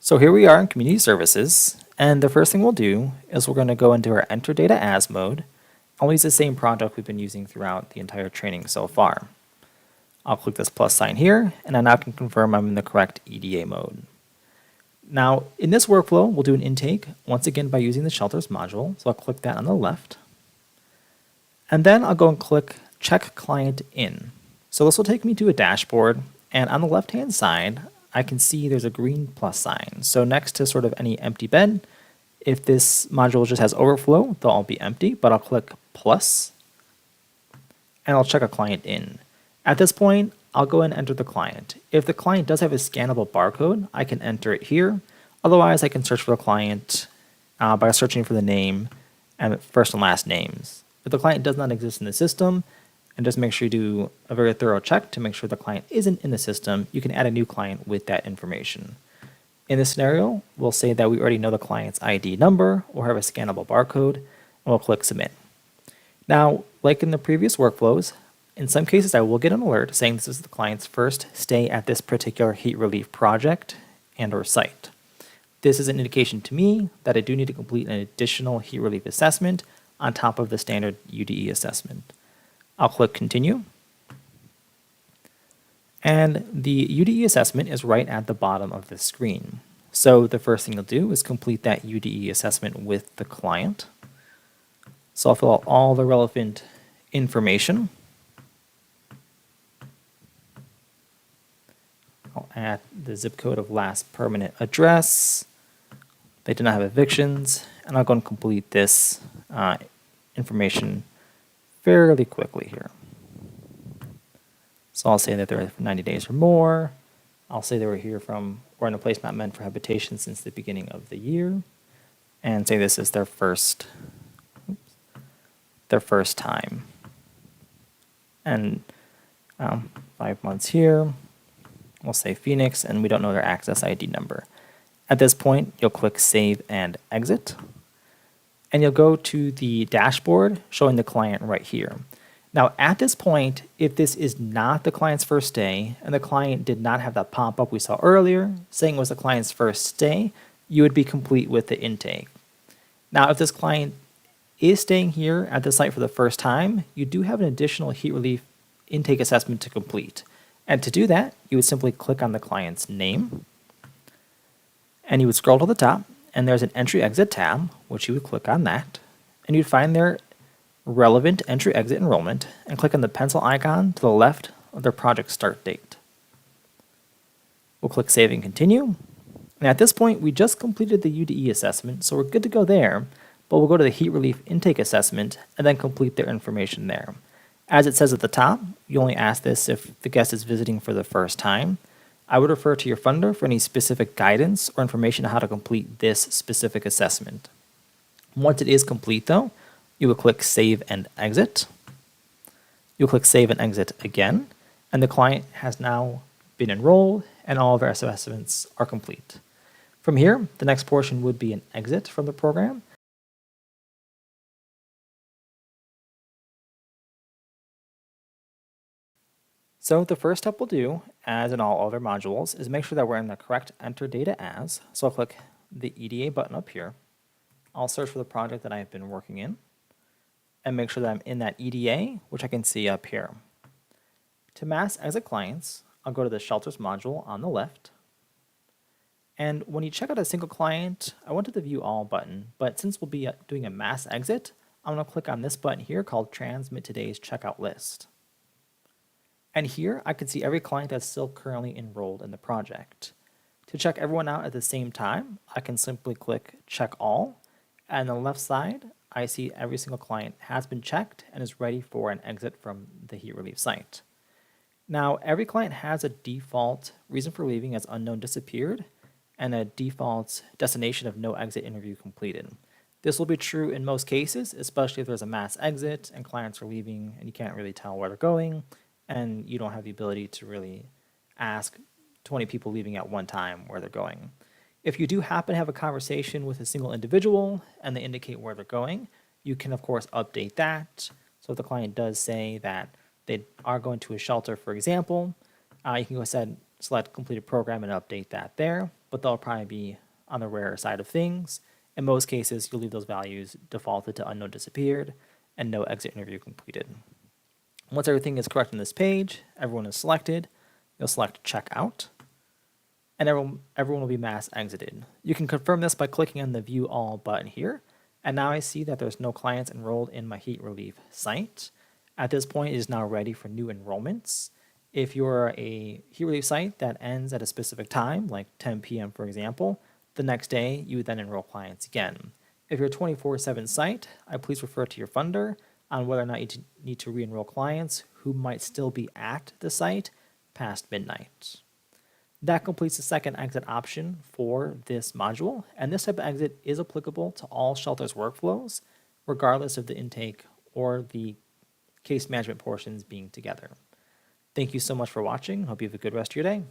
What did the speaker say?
So here we are in Community Services, and the first thing we'll do is we're going to go into our Enter Data As mode. I'll use the same project we've been using throughout the entire training so far. I'll click this plus sign here, and I now can confirm I'm in the correct EDA mode. Now, in this workflow, we'll do an intake, once again by using the Shelters module, so I'll click that on the left. And then I'll go and click Check Client In. So this will take me to a dashboard, and on the left-hand side, I can see there's a green plus sign. So next to sort of any empty bed, if this module just has overflow, they'll all be empty, but I'll click plus, and I'll check a client in. At this point, I'll go and enter the client. If the client does have a scannable barcode, I can enter it here. Otherwise, I can search for the client by searching for the name and first and last names. If the client does not exist in the system, and just make sure you do a very thorough check to make sure the client isn't in the system, you can add a new client with that information. In this scenario, we'll say that we already know the client's ID number or have a scannable barcode, and we'll click Submit. Now, like in the previous workflows, in some cases I will get an alert saying this is the client's first stay at this particular heat relief project and or site. This is an indication to me that I do need to complete an additional heat relief assessment on top of the standard UDE assessment. I'll click Continue. And the UDE assessment is right at the bottom of the screen. So the first thing you'll do is complete that UDE assessment with the client. So I'll fill out all the relevant information. I'll add the zip code of last permanent address. They do not have evictions, and I'll go and complete this information fairly quickly here. So I'll say that they're 90 days or more. I'll say they were here from or in a place not meant for habitation since the beginning of the year, and say this is their first time. And 5 months here. We'll say Phoenix, and we don't know their access ID number. At this point, you'll click Save and Exit. And you'll go to the dashboard showing the client right here. Now, at this point, if this is not the client's first day and the client did not have that pop-up we saw earlier saying it was the client's first stay, you would be complete with the intake. Now, if this client is staying here at the site for the first time, you do have an additional heat relief intake assessment to complete. And to do that, you would simply click on the client's name, and you would scroll to the top, and there's an Entry-Exit tab, which you would click on that, and you'd find their relevant Entry-Exit enrollment, and click on the pencil icon to the left of their project start date. We'll click Save and Continue, and at this point, we just completed the UDE assessment, so we're good to go there, but we'll go to the Heat Relief Intake Assessment, and then complete their information there. As it says at the top, you only ask this if the guest is visiting for the first time. I would refer to your funder for any specific guidance or information on how to complete this specific assessment. Once it is complete, though, you will click Save and Exit. You'll click Save and Exit again, and the client has now been enrolled, and all of our assessments are complete. From here, the next portion would be an exit from the program. So the first step we'll do, as in all other modules, is make sure that we're in the correct Enter Data As. So I'll click the EDA button up here. I'll search for the project that I've been working in, and make sure that I'm in that EDA, which I can see up here. To mass exit clients, I'll go to the Shelters module on the left. And when you check out a single client, I went to the View All button, but since we'll be doing a mass exit, I'm going to click on this button here called Transmit Today's Checkout List. And here I can see every client that's still currently enrolled in the project. To check everyone out at the same time, I can simply click Check All. And on the left side, I see every single client has been checked and is ready for an exit from the heat relief site. Now, every client has a default reason for leaving as unknown disappeared and a default destination of no exit interview completed. This will be true in most cases, especially if there's a mass exit and clients are leaving and you can't really tell where they're going, and you don't have the ability to really ask 20 people leaving at one time where they're going. If you do happen to have a conversation with a single individual and they indicate where they're going, you can of course update that. So if the client does say that they are going to a shelter, for example, you can go ahead and select completed program and update that there. but they'll probably be on the rarer side of things. In most cases, you'll leave those values defaulted to unknown disappeared and no exit interview completed. Once everything is correct on this page, everyone is selected, you'll select checkout, and everyone will be mass exited. You can confirm this by clicking on the View All button here, and now I see that there's no clients enrolled in my heat relief site. At this point, it is now ready for new enrollments. If you're a heat relief site that ends at a specific time, like 10 p.m. for example, the next day you would then enroll clients again. If you're a 24/7 site, I please refer to your funder on whether or not you need to re-enroll clients who might still be at the site past midnight. That completes the second exit option for this module, and this type of exit is applicable to all Shelter's workflows, regardless of the intake or the case management portions being together. Thank you so much for watching. Hope you have a good rest of your day.